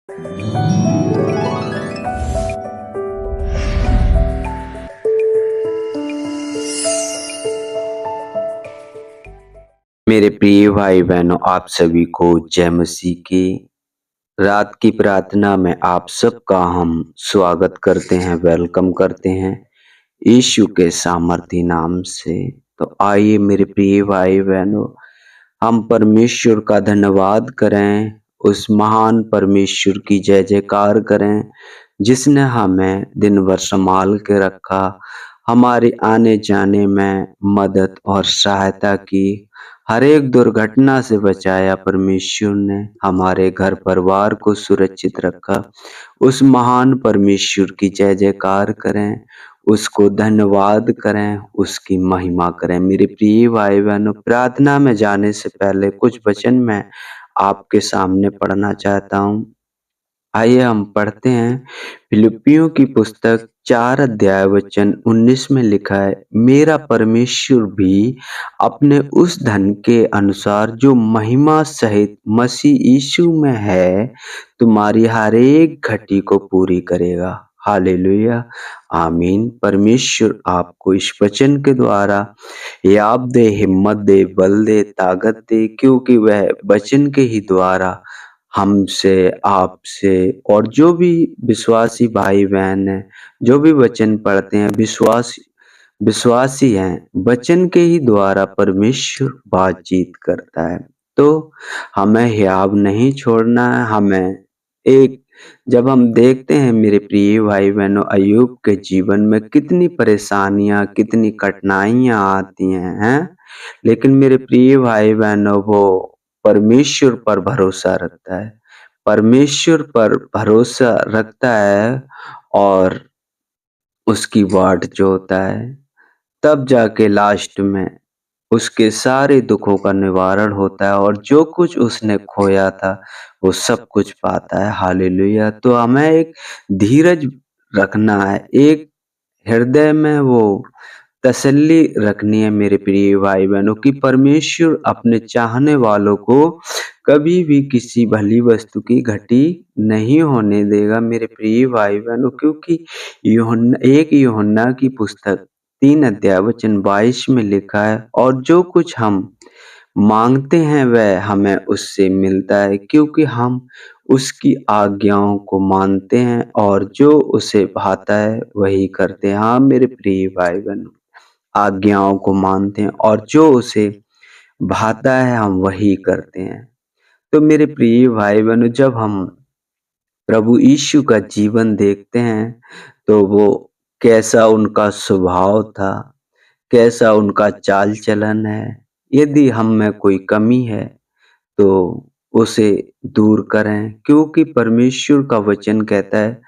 मेरे प्रिय भाई बहनों, आप सभी को जय मसीह की। रात की प्रार्थना में आप सबका हम स्वागत करते हैं, वेलकम करते हैं यीशु के सामर्थी नाम से। तो आइए मेरे प्रिय भाई बहनों, हम परमेश्वर का धन्यवाद करें, उस महान परमेश्वर की जय जयकार करें जिसने हमें दिन भर संभाल के रखा, हमारे आने जाने में मदद और सहायता की, हर एक दुर्घटना से बचाया। परमेश्वर ने हमारे घर परिवार को सुरक्षित रखा। उस महान परमेश्वर की जय जयकार करें, उसको धन्यवाद करें, उसकी महिमा करें। मेरे प्रिय भाई बहनों, प्रार्थना में जाने से पहले कुछ वचन मैं आपके सामने पढ़ना चाहता हूँ। आइए हम पढ़ते हैं। फिलिप्पियों की पुस्तक 4 अध्याय वचन 19 में लिखा है, मेरा परमेश्वर भी अपने उस धन के अनुसार जो महिमा सहित मसीह यीशु में है, तुम्हारी हर एक घटी को पूरी करेगा। हालेलुया, आमीन। परमेश्वर आपको इस वचन के द्वारा याब दे, हिम्मत दे, बल दे, ताकत दे, क्योंकि वह वचन के ही द्वारा हमसे, आपसे और जो भी विश्वासी भाई बहन हैं, जो भी वचन पढ़ते हैं, विश्वासी हैं, वचन के ही द्वारा परमेश्वर बातचीत करता है। तो हमें हियाव नहीं छोड़ना है। हमें एक जब हम देखते हैं मेरे प्रिय भाई बहनों, अय्यूब के जीवन में कितनी परेशानियां, कितनी कठिनाइयां आती हैं, लेकिन मेरे प्रिय भाई बहनों वो परमेश्वर पर भरोसा रखता है, परमेश्वर पर भरोसा रखता है और उसकी बाट जोहता है, तब जाके लास्ट में उसके सारे दुखों का निवारण होता है और जो कुछ उसने खोया था वो सब कुछ पाता है। हालेलुया। तो हमें एक धीरज रखना है, एक हृदय में वो तसल्ली रखनी है मेरे प्रिय भाई बहनों की परमेश्वर अपने चाहने वालों को कभी भी किसी भली वस्तु की घटी नहीं होने देगा मेरे प्रिय भाई बहनों, क्योंकि यूहन्ना की पुस्तक 3 अध्याय वचन 22 में लिखा है, और जो कुछ हम मांगते हैं वह हमें उससे मिलता है, क्योंकि हम उसकी आज्ञाओं को मानते हैं और जो उसे भाता है वही करते हैं। हाँ मेरे प्रिय भाई बहनों, आज्ञाओं को मानते हैं और जो उसे भाता है हम वही करते हैं। तो मेरे प्रिय भाई बहनों, जब हम प्रभु यीशु का जीवन देखते हैं तो वो कैसा उनका स्वभाव था, कैसा उनका चाल चलन है। यदि हम में कोई कमी है तो उसे दूर करें, क्योंकि परमेश्वर का वचन कहता है,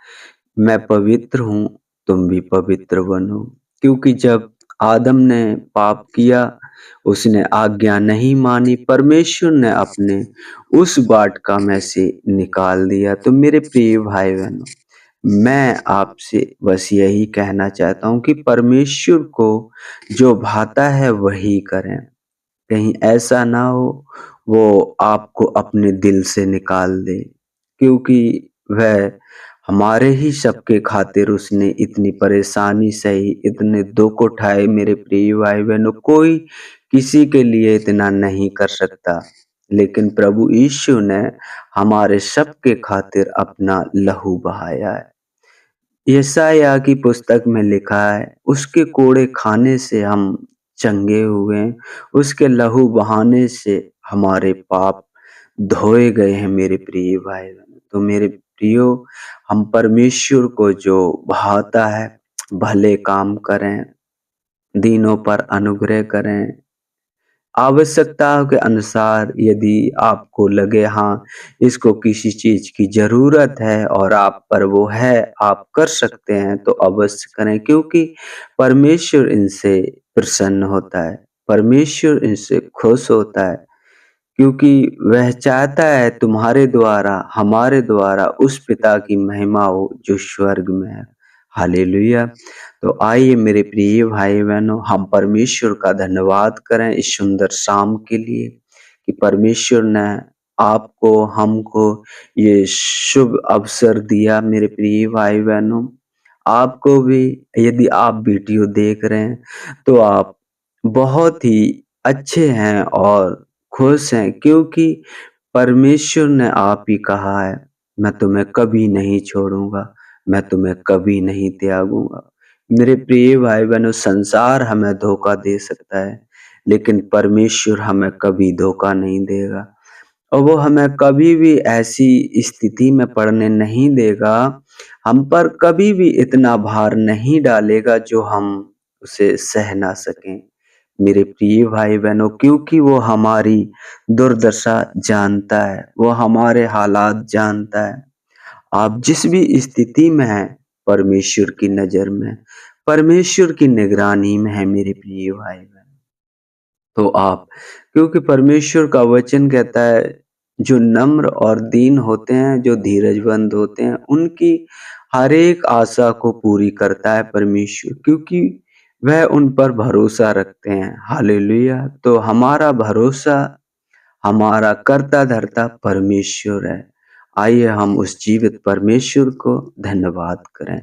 मैं पवित्र हूँ, तुम भी पवित्र बनो। क्योंकि जब आदम ने पाप किया, उसने आज्ञा नहीं मानी, परमेश्वर ने अपने उस वाटिका में से निकाल दिया। तो मेरे प्रिय भाई बहनों, मैं आपसे बस यही कहना चाहता हूँ कि परमेश्वर को जो भाता है वही करें। कहीं ऐसा ना हो वो आपको अपने दिल से निकाल दे, क्योंकि वह हमारे ही सबके खातिर उसने इतनी परेशानी सही, इतने दुख उठाए। मेरे प्रिय भाई बहनों, कोई किसी के लिए इतना नहीं कर सकता, लेकिन प्रभु यीशु ने हमारे सबके खातिर अपना लहू बहाया है। यशायाह की पुस्तक में लिखा है, उसके कोड़े खाने से हम चंगे हुए, उसके लहू बहाने से हमारे पाप धोए गए हैं। मेरे प्रिय भाई बहनों, तो मेरे प्रियो, हम परमेश्वर को जो भाता है भले काम करें, दीनों पर अनुग्रह करें, आवश्यकताओं के अनुसार यदि आपको लगे हाँ इसको किसी चीज की जरूरत है और आप पर वो है, आप कर सकते हैं, तो अवश्य करें, क्योंकि परमेश्वर इनसे प्रसन्न होता है, परमेश्वर इनसे खुश होता है, क्योंकि वह चाहता है तुम्हारे द्वारा, हमारे द्वारा उस पिता की महिमा हो जो स्वर्ग में है। हालेलुया। तो आइए मेरे प्रिय भाई बहनों, हम परमेश्वर का धन्यवाद करें इस सुंदर शाम के लिए कि परमेश्वर ने आपको, हमको ये शुभ अवसर दिया मेरे प्रिय भाई-बहनों। आपको भी यदि आप वीडियो देख रहे हैं, तो आप बहुत ही अच्छे हैं और खुश हैं क्योंकि परमेश्वर ने आप ही कहा है, मैं तुम्हें कभी नहीं छोड़ूँगा, मैं तुम्हें कभी नहीं त्यागूँगा। मेरे प्रिय भाई-बहनों, संसार हमें धोखा दे सकता है, लेकिन परमेश्वर हमें कभी धोखा नहीं देगा और वो हमें कभी भी ऐसी स्थिति में पड़ने नहीं देगा, हम पर कभी भी इतना भार नहीं डालेगा जो हम उसे सह ना सकें। मेरे प्रिय भाई-बहनों, क्योंकि वो हमारी दुर्दशा जानता है, वो हमारे हालात जानता है। आप जिस भी स्थिति में हैं, परमेश्वर की नज़र में, परमेश्वर की निगरानी में हैं मेरे प्रिय भाई-बहन। तो आप, क्योंकि परमेश्वर का वचन कहता है, जो नम्र और दीन होते हैं, जो धीरजवंत होते हैं, उनकी हर एक आशा को पूरी करता है परमेश्वर, क्योंकि वह उन पर भरोसा रखते हैं। हालेलुया! तो हमारा भरोसा, हमारा करता धरता परमेश्वर है। आइए हम उस जीवित परमेश्वर को धन्यवाद करें।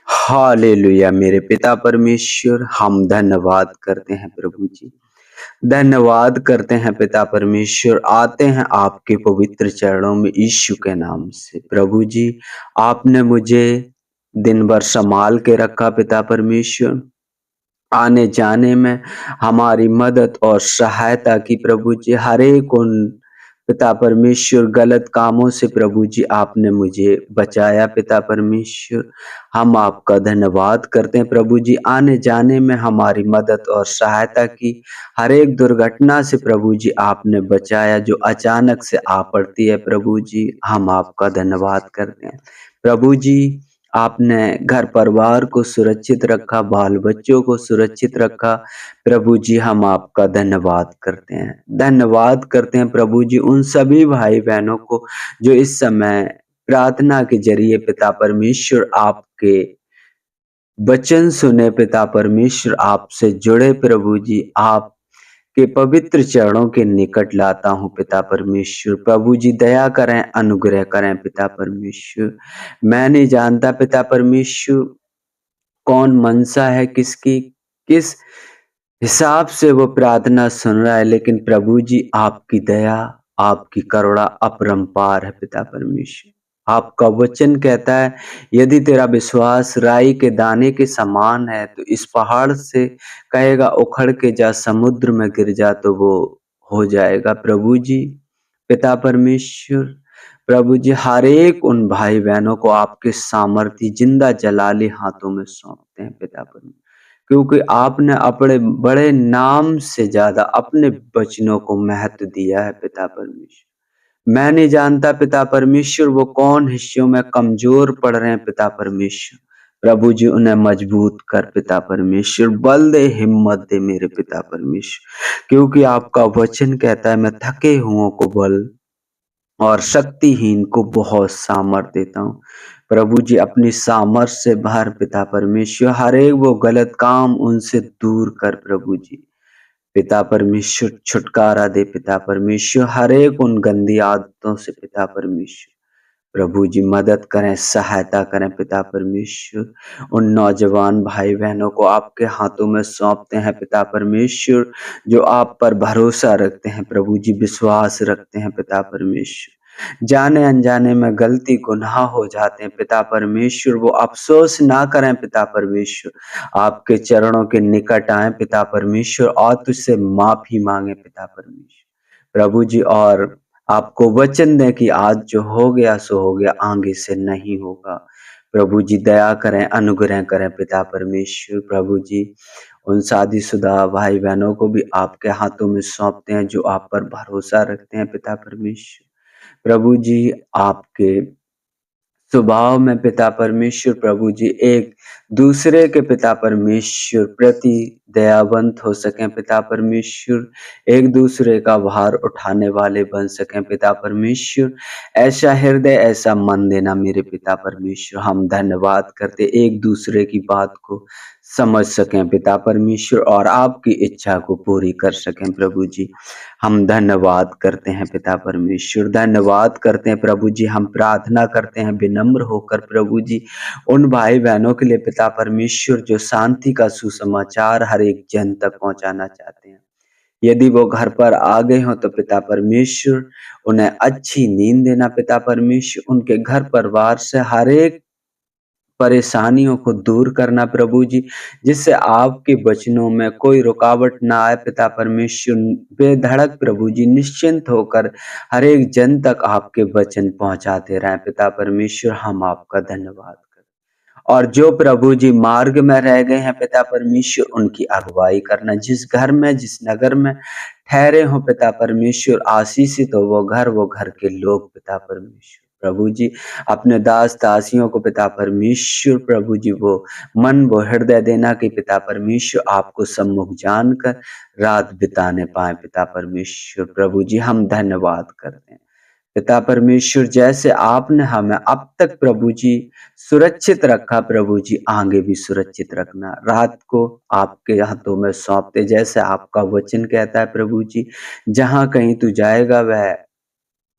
हालेलुया! मेरे पिता परमेश्वर, हम धन्यवाद करते हैं प्रभु जी। धन्यवाद करते हैं पिता परमेश्वर, आते हैं आपके पवित्र चरणों में यीशु के नाम से। प्रभु जी, आपने मुझे दिन भर संभाल के रखा पिता परमेश्वर। आने-जाने में हमारी मदद और सहायता की प्रभु जी। हर एक उन पिता परमेश्वर गलत कामों से प्रभु जी आपने मुझे बचाया पिता परमेश्वर। हम आपका धन्यवाद करते हैं प्रभु जी, आने-जाने में हमारी मदद और सहायता की। हर एक दुर्घटना से प्रभु जी आपने बचाया जो अचानक से आ पड़ती है प्रभु जी, हम आपका धन्यवाद करते हैं। प्रभु जी, आपने घर परिवार को सुरक्षित रखा, बाल-बच्चों को सुरक्षित रखा। प्रभु जी, हम आपका धन्यवाद करते हैं। धन्यवाद करते हैं प्रभु जी उन सभी भाई-बहनों को जो इस समय प्रार्थना के ज़रिए पिता परमेश्वर आपके वचन सुने पिता परमेश्वर, आपसे जुड़े प्रभु जी, आपके पवित्र चरणों के निकट लाता हूँ पिता परमेश्वर। प्रभु जी दया करें, अनुग्रह करें पिता परमेश्वर। मैं नहीं जानता पिता परमेश्वर कौन मनसा है किसकी, किस हिसाब से वो प्रार्थना सुन रहा है, लेकिन प्रभु जी आपकी दया, आपकी करुणा अपरंपार है पिता परमेश्वर। आपका वचन कहता है, यदि तेरा विश्वास राई के दाने के समान है, तो इस पहाड़ से कहेगा उखड़ के जा, समुद्र में गिर जा, तो वो हो जाएगा। प्रभु जी, पिता परमेश्वर, प्रभु जी हर एक उन भाई-बहनों को आपके सामर्थी जिंदा जलाली हाथों में सौंपते हैं पिता परमेश्वर। क्योंकि आपने अपने बड़े नाम से ज़्यादा अपने वचनों को महत्व दिया है पिता परमेश्वर। मैं नहीं जानता पिता परमेश्वर वो कौन हिस्सों में कमज़ोर पड़ रहे हैं पिता परमेश्वर। प्रभु जी उन्हें मजबूत कर पिता परमेश्वर, बल दे, हिम्मत दे मेरे पिता परमेश्वर। क्योंकि आपका वचन कहता है, मैं थके हुओं को बल और शक्तिहीन को बहुत सामर्थ्य देता हूँ। प्रभु जी अपनी सामर्थ से भर पिता परमेश्वर, हर एक वो गलत काम उनसे दूर कर प्रभु जी। पिता परमेश्वर छुटकारा दे पिता परमेश्वर, हर एक उन गंदी आदतों से पिता परमेश्वर। प्रभु जी मदद करें, सहायता करें पिता परमेश्वर। उन नौजवान भाई-बहनों को आपके हाथों में सौंपते हैं पिता परमेश्वर, जो आप पर भरोसा रखते हैं प्रभु जी, विश्वास रखते हैं पिता परमेश्वर। जाने-अनजाने में गलती गुनाह हो जाते हैं पिता परमेश्वर, वो अफ़सोस ना करें पिता परमेश्वर। आपके चरणों के निकट आएँ पिता परमेश्वर और तुझसे माफ़ी माँगे पिता परमेश्वर। प्रभु जी और आपको वचन दें कि आज जो हो गया सो हो गया, आगे से नहीं होगा। प्रभु जी दया करें, अनुग्रह करें पिता परमेश्वर। प्रभु जी उन शादीशुदा भाई-बहनों को भी आपके हाथों में सौंपते हैं जो आप पर भरोसा रखते हैं पिता परमेश्वर। प्रभु जी आपके स्वभाव में पिता परमेश्वर, प्रभु जी एक दूसरे के पिता परमेश्वर प्रति दयावंत हो सकें पिता परमेश्वर, एक दूसरे का भार उठाने वाले बन सकें पिता परमेश्वर। ऐसा हृदय, ऐसा मन देना मेरे पिता परमेश्वर। हम धन्यवाद करते एक दूसरे की बात को समझ सकें पिता परमेश्वर और आपकी इच्छा को पूरी कर सकें प्रभु जी। हम धन्यवाद करते हैं पिता परमेश्वर, धन्यवाद करते हैं प्रभु जी, हम प्रार्थना करते हैं विनम्र होकर प्रभु जी, उन भाई-बहनों के लिए पिता परमेश्वर जो शांति का सुसमाचार हर एक जन तक पहुँचाना चाहते हैं। यदि वो घर पर आ गए हों तो पिता परमेश्वर उन्हें अच्छी नींद देना पिता परमेश्वर, उनके घर परिवार से हर एक परेशानियों को दूर करना प्रभु जी, जिससे आपके वचनों में कोई रुकावट ना आए पिता परमेश्वर। बेधड़क प्रभु जी निश्चिंत होकर हर एक जन तक आपके वचन पहुँचाते रहें पिता परमेश्वर, हम आपका धन्यवाद करते हैं। और जो प्रभु जी मार्ग में रह गए हैं पिता परमेश्वर, उनकी अगुवाई करना। जिस घर में, जिस नगर में ठहरे हों पिता परमेश्वर, आशीषित हो वो घर के लोग पिता परमेश्वर। प्रभु जी अपने दास दासियों को पिता परमेश्वर प्रभु जी वो मन वो हृदय देना कि पिता परमेश्वर आपको सम्मुख जानकर रात बिताने पाए पिता परमेश्वर। प्रभु जी हम धन्यवाद करते हैं पिता परमेश्वर, जैसे आपने हमें अब तक प्रभु जी सुरक्षित रखा प्रभु जी, आगे भी सुरक्षित रखना। रात को आपके हाथों में सौंपते, जैसे आपका वचन कहता है प्रभु जी, जहाँ कहीं तू जाएगा वह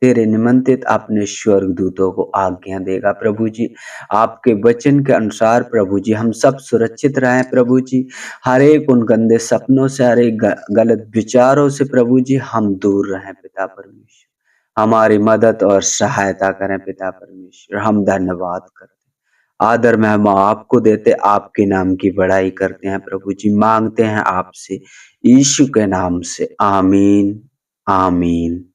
तेरे निमंत्रित अपने स्वर्गदूतों को आज्ञा देगा प्रभु जी। आपके वचन के अनुसार प्रभु जी हम सब सुरक्षित रहें प्रभु जी। हर एक उन गंदे सपनों से, हर एक गलत विचारों से प्रभु जी हम दूर रहें पिता परमेश्वर। हमारी मदद और सहायता करें पिता परमेश्वर। हम धन्यवाद करते हैं। आदर में हम आपको देते, आपके नाम की बड़ाई करते हैं प्रभु जी। मांगते हैं आपसे यीशु के नाम से। आमीन, आमीन।